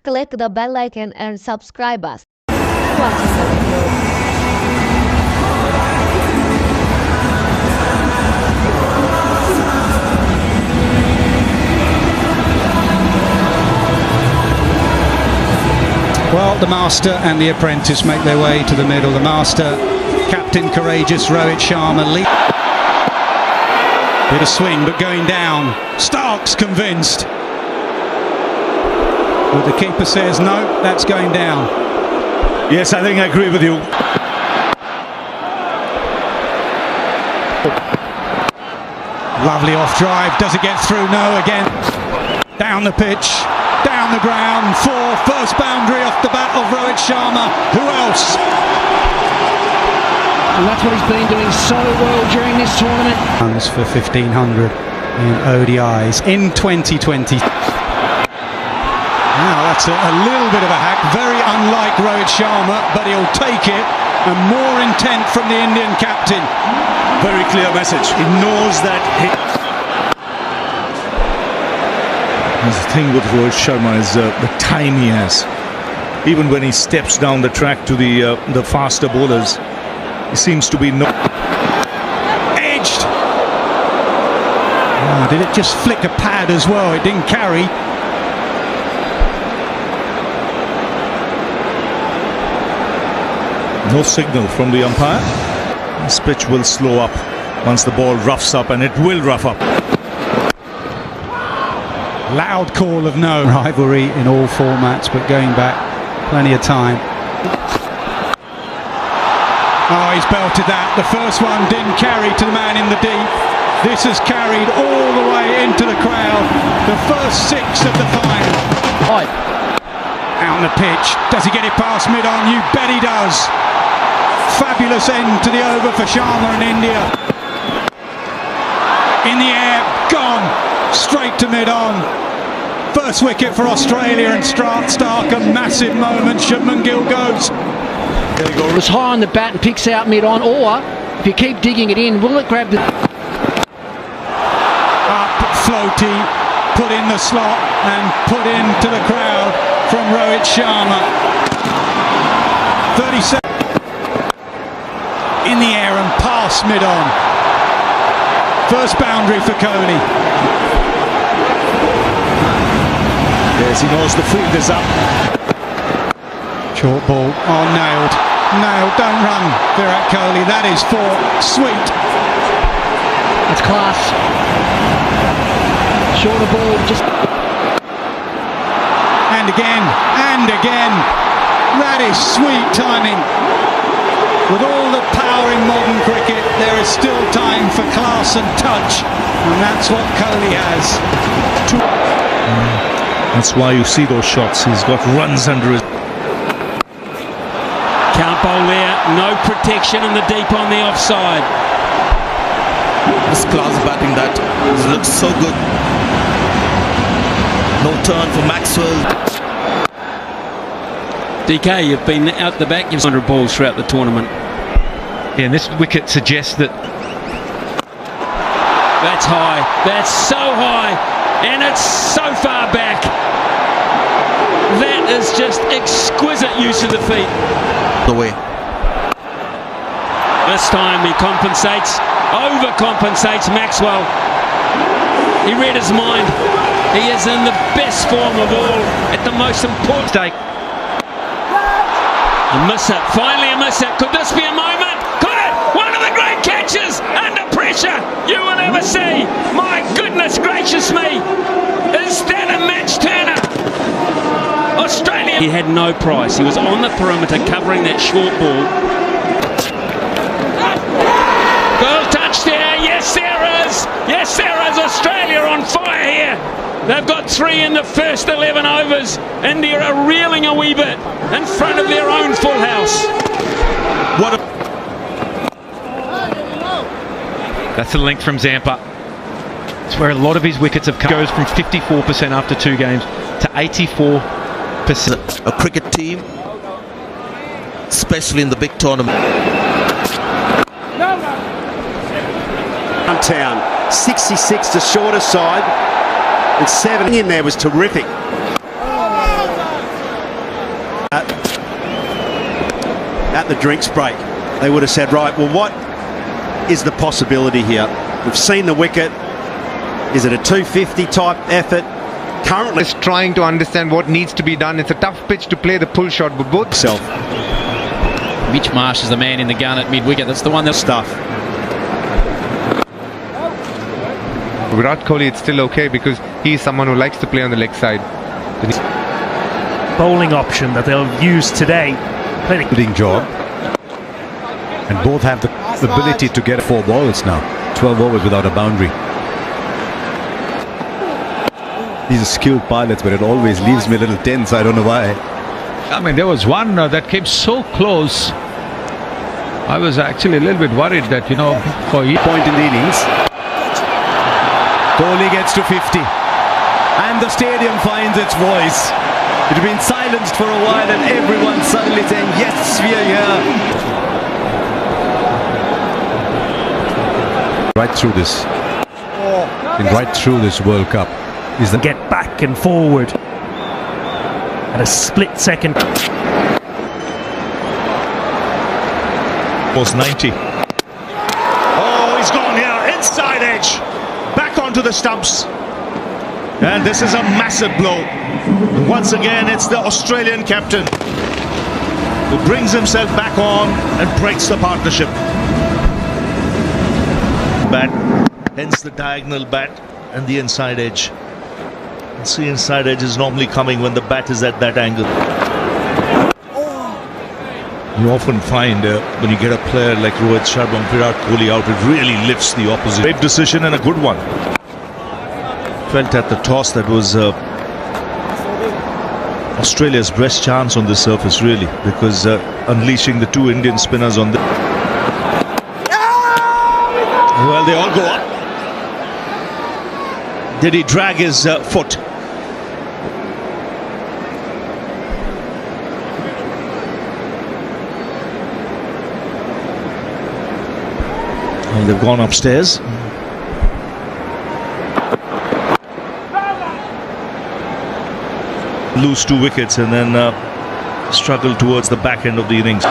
click the bell icon and subscribe us. Watching the video. Well, the master and the apprentice make their way to the middle. The master, Captain Courageous Rohit Sharma, bit of swing but going down. Stark's convinced, but the keeper says no, that's going down. Yes, I think I agree with you. Lovely off drive, does it get through? No, again. Down the pitch, down the ground, first boundary off the bat of Rohit Sharma. Who else? And that's what he's been doing so well during this tournament. Runs for 1,500 in ODIs in 2020. Now that's a little bit of a hack, very unlike Rohit Sharma, but he'll take it, and more intent from the Indian captain. Very clear message. He knows that the thing with Rohit Sharma is the time he has. Even when he steps down the track to the faster bowlers, he seems to be edged. Did it just flick a pad as well? It didn't carry. No signal from the umpire. This pitch will slow up once the ball roughs up, and it will rough up. Loud call of no. Rivalry in all formats, but going back plenty of time. Oh, he's belted that. The first one didn't carry to the man in the deep. This has carried all the way into the crowd. The first six of the final. Out on the pitch. Does he get it past mid-on? You bet he does. Fabulous end to the over for Sharma and India. In the air, gone. Straight to mid-on. First wicket for Australia, and Stark, a massive moment. Shubman Gill goes. There you go. It was high on the bat and picks out mid-on, or if you keep digging it in, will it grab the... Up, floaty, put in the slot and put into the crowd from Rohit Sharma. 37 in the air and past mid-on. First boundary for Kohli. Yes, he knows the field is up. Short ball. Oh, nailed. Nailed. Don't run, Virat Kohli. That is for sweet. That's class. Shorter ball, just... And again. And again. That is sweet timing. With all the power in modern cricket, there is still time for class and touch. And that's what Kohli has. That's why you see those shots. He's got runs under his... Can't bowl there, no protection in the deep on the offside. This class batting that looks so good. No turn for Maxwell. DK, you've been out the back, you've 100 balls throughout the tournament. Yeah, and this wicket suggests that... That's high, that's so high, and it's so far back. That is just exquisite use of the feet. The way. This time he compensates, overcompensates Maxwell. He read his mind. He is in the best form of all at the most important stake. A miss it, finally a miss it. Could this be a moment? Could it? One of the great catches under pressure you will ever see. My goodness gracious me. Is that a match turner? Australia. He had no price. He was on the perimeter covering that short ball. Goal touch there. Yes, there is. Yes, there is. Australia on fire here. They've got 3 in the first 11 overs. India are reeling a wee bit in front of their own full house. What a... That's the length from Zampa. It's where a lot of his wickets have come. Goes from 54% after 2 games to 84%. A cricket team, especially in the big tournament. Town 66 to shorter side, and 7 in there was terrific. at the drinks break, they would have said, right, well, what is the possibility here? We've seen the wicket. Is it a 250 type effort? Currently, is trying to understand what needs to be done. It's a tough pitch to play the pull shot, but both self. Mitch Marsh is the man in the gun at mid-wicket. That's the one that's Stuff. Virat Kohli, it's still okay because he's someone who likes to play on the leg side. Bowling option that they'll use today. Good job. And both have the ability to get 4 balls now. 12 overs without a boundary. These are skilled pilots, but it always leaves me a little tense. I don't know why. I mean, there was one that came so close. I was actually a little bit worried that, you know, for point in the innings. Kohli gets to 50. And the stadium finds its voice. It had been silenced for a while and everyone suddenly saying, yes, we are here. Right through this. And right through this World Cup. Is the get back and forward at a split second. Almost 90. Oh, he's gone here, inside edge, back onto the stumps. And this is a massive blow. Once again, it's the Australian captain who brings himself back on and breaks the partnership. Bat, hence the diagonal bat and the inside edge. See, inside edge is normally coming when the bat is at that angle. You often find when you get a player like Rohit Sharma and Virat Kohli out, it really lifts the opposite. Great decision and a good one. Felt at the toss that was Australia's best chance on this surface, really, because unleashing the 2 Indian spinners on the... Well, they all go up. Did he drag his foot? And they've gone upstairs. Lose 2 wickets and then struggle towards the back end of the innings. The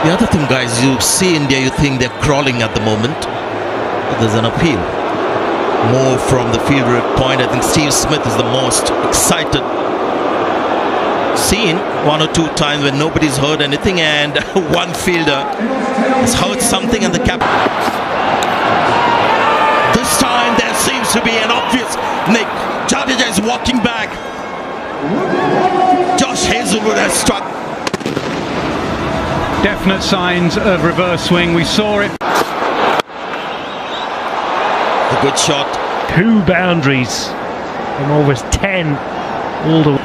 other thing, guys, you see India, you think they're crawling at the moment. But there's an appeal. More from the fielder point. I think Steve Smith is the most excited. Seen 1 or 2 times when nobody's heard anything and one fielder has heard something and the cap. This time there seems to be an obvious nick. Jadeja is walking back. Josh Hazelwood has struck. definite signs of reverse swing. We saw it. A good shot. 2 boundaries from over 10 all the way.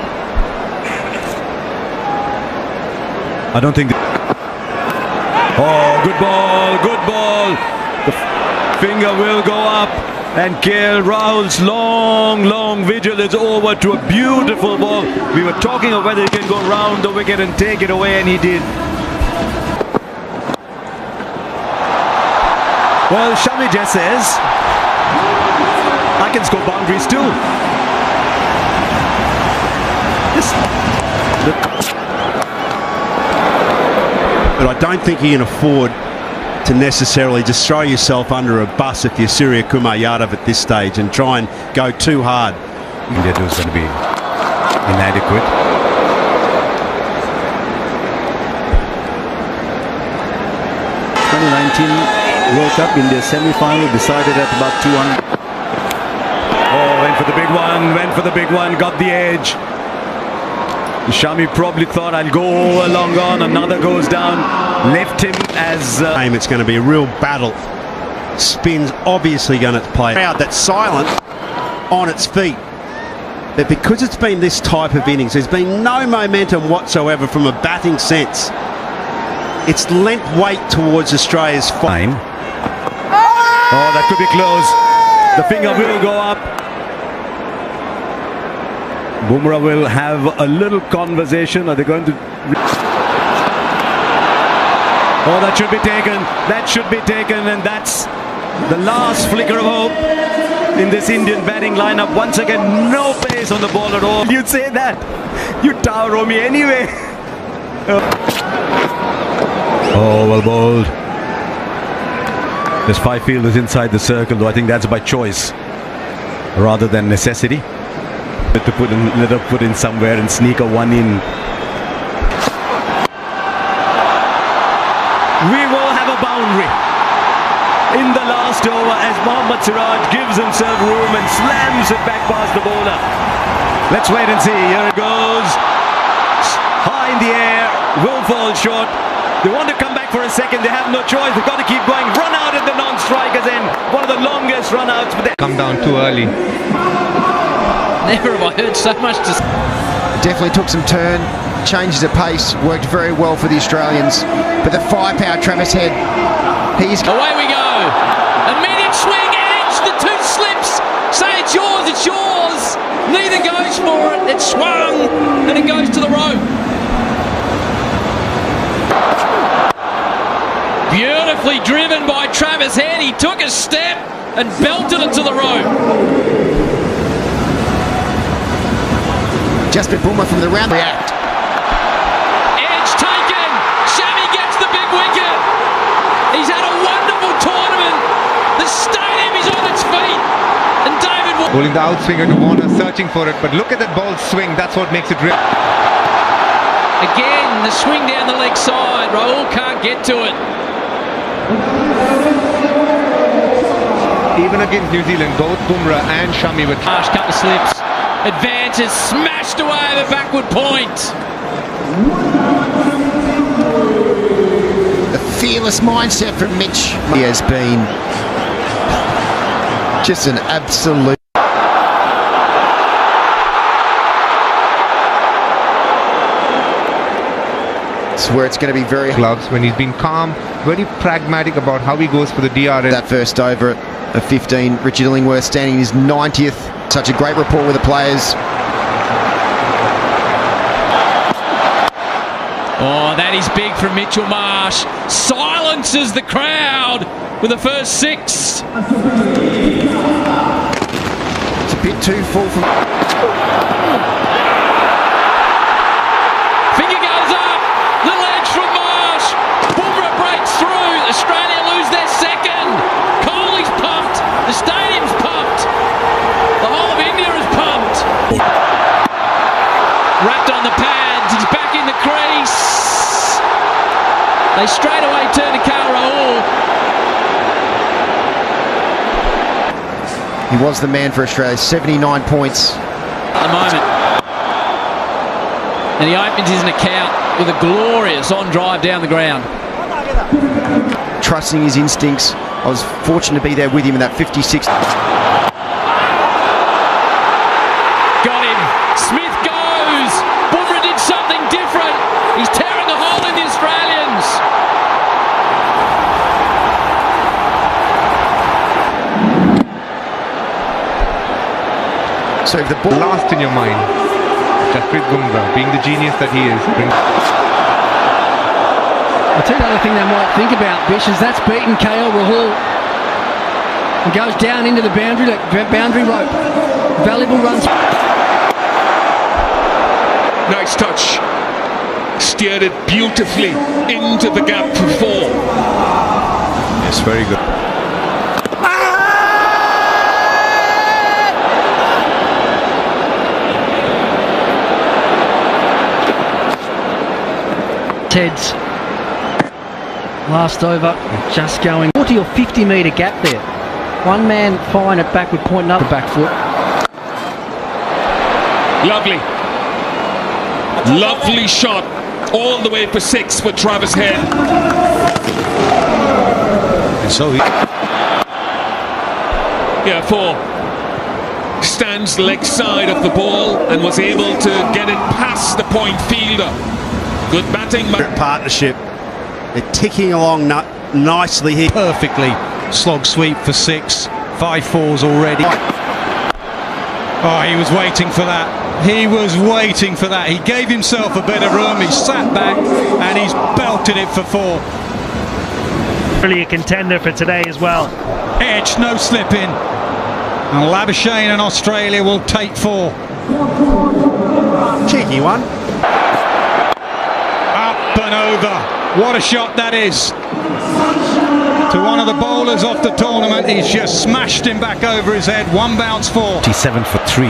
I don't think. Oh, good ball, good ball. The finger will go up, and KL Rahul's long vigil is over to a beautiful ball. We were talking of whether he can go round the wicket and take it away, and he did. Well, Shami just says, I can score boundaries too. But I don't think you can afford to necessarily just throw yourself under a bus if you're Surya Kumar Yadav at this stage and try and go too hard. India was going to be inadequate. World Cup, India semi-final decided at about 200. Oh, went for the big one, got the edge. Shami probably thought, I'll go along on, another goes down, left him as... It's going to be a real battle. Spin's obviously going to play. Crowd that's silent on its feet. But because it's been this type of innings, there's been no momentum whatsoever from a batting sense. It's lent weight towards Australia's fine. Oh, that could be close. The finger will go up. Bumrah will have a little conversation. Are they going to... Oh, that should be taken. That should be taken. And that's the last flicker of hope in this Indian batting lineup. Once again, no pace on the ball at all. You'd say that. You tower on me anyway. Oh, well bowled. There's 5 fielders inside the circle, though I think that's by choice rather than necessity. To let her put in somewhere and sneak a one in. We will have a boundary in the last over as Mohammad Siraj gives himself room and slams it back past the bowler. Let's wait and see. Here it goes. High in the air. Will fall short. They want to come back for a second. They have no choice. They've got to keep going. Run out at the non-strikers end. One of the longest run outs. But they come down too early. Never have I heard so much to... Definitely took some turn, changes of pace, worked very well for the Australians. But the firepower, Travis Head, he's... Away we go! Immediate swing, edge, the 2 slips! Say it's yours, it's yours! Neither goes for it, it's swung, and it goes to the rope. Beautifully driven by Travis Head, he took a step and belted it to the rope. Jasprit Bumrah from the round react. Edge taken. Shami gets the big wicket. He's had a wonderful tournament. The stadium is on its feet. And David... Bowling the outswinger to Warner, searching for it. But look at that ball swing. That's what makes it real. Again, the swing down the leg side. Rahul can't get to it. Even against New Zealand, both Bumrah and Shami with... Harsh couple of slips. Advances, smashed away the backward point. The fearless mindset from Mitch. He has been just an absolute... It's where it's going to be very... Gloves when he's been calm, very pragmatic about how he goes for the DRS. That first over at 15, Richard Illingworth standing in his 90th. Such a great rapport with the players. Oh, that is big from Mitchell Marsh. Silences the crowd with the first 6. It's a bit too full from... Finger goes up. Little edge from Marsh. Bumrah breaks through. Australia lose their second. Kohli's pumped. The stadium's pumped. The whole of India is pumped. Wrapped on the pads. He's back in the crease. They straight away turn to KL Rahul. He was the man for Australia. 79 points. At the moment. And he opens his account with a glorious on drive down the ground. Trusting his instincts. I was fortunate to be there with him in that 56. Got him. Smith goes. Bumrah did something different. He's tearing a hole in the Australians. So if the ball... Last in your mind, Jasprit Bumrah, being the genius that he is. I'll tell you the other thing they might think about, Bish, is that's beaten KL Rahul and goes down into the boundary rope. Valuable runs. Nice touch. Steered it beautifully into the gap for 4. Yes, very good. Ted's last over, just going 40 or 50 metre gap there. One man fine at backward point, another back foot. Lovely. Lovely shot. All the way for 6 for Travis Head. And so he... Yeah, 4. Stands leg side of the ball and was able to get it past the point fielder. Good batting. Partnership. They're ticking along nicely here. Perfectly slog sweep for 6. 5 fours already. Oh, he was waiting for that. He was waiting for that. He gave himself a bit of room. He sat back and he's belted it for 4. Really a contender for today as well. Edge, no slipping. And Labuschagne and Australia will take 4. Cheeky one. Up and over. What a shot that is. To one of the bowlers off the tournament. He's just smashed him back over his head. One bounce for. 7 for 3.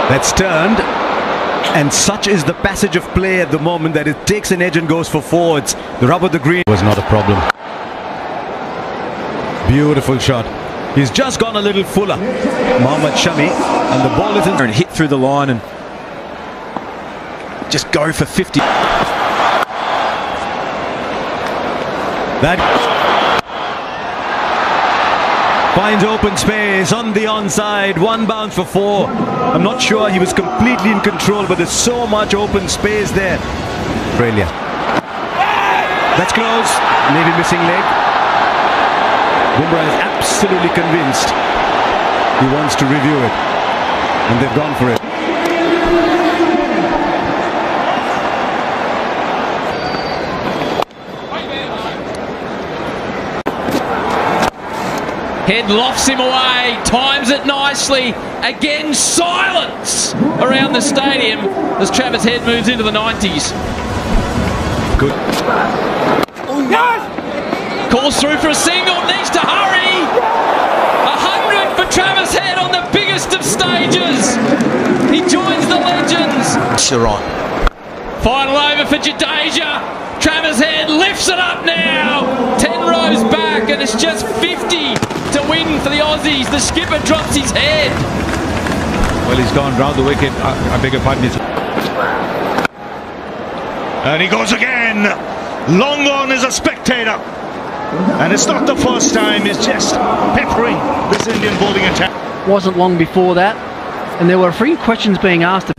That's turned. And such is the passage of play at the moment that it takes an edge and goes for forwards. The rub of the green was not a problem. Beautiful shot. He's just gone a little fuller. Mohammad Shami, and the ball is in and hit through the line and just go for 50. That finds open space on the onside. One bounce for 4. I'm not sure he was completely in control, but there's so much open space there. Australia. That's close. Maybe missing leg. Bumrah is absolutely convinced he wants to review it, and they've gone for it. Head lofts him away, times it nicely. Again, silence around the stadium as Travis Head moves into the 90s. Good. Calls through for a single, needs to hurry. 100 for Travis Head on the biggest of stages. He joins the legends. Sharon. Final over for Jadeja. Travis Head lifts it up now. 10 rows back, and it's just 50 to win for the Aussies. The skipper drops his head. Well, he's gone round the wicket. I beg your pardon. And he goes again. Long on is a spectator. And it's not the first time. He's just peppering this Indian bowling attack. Wasn't long before that, and there were a few questions being asked.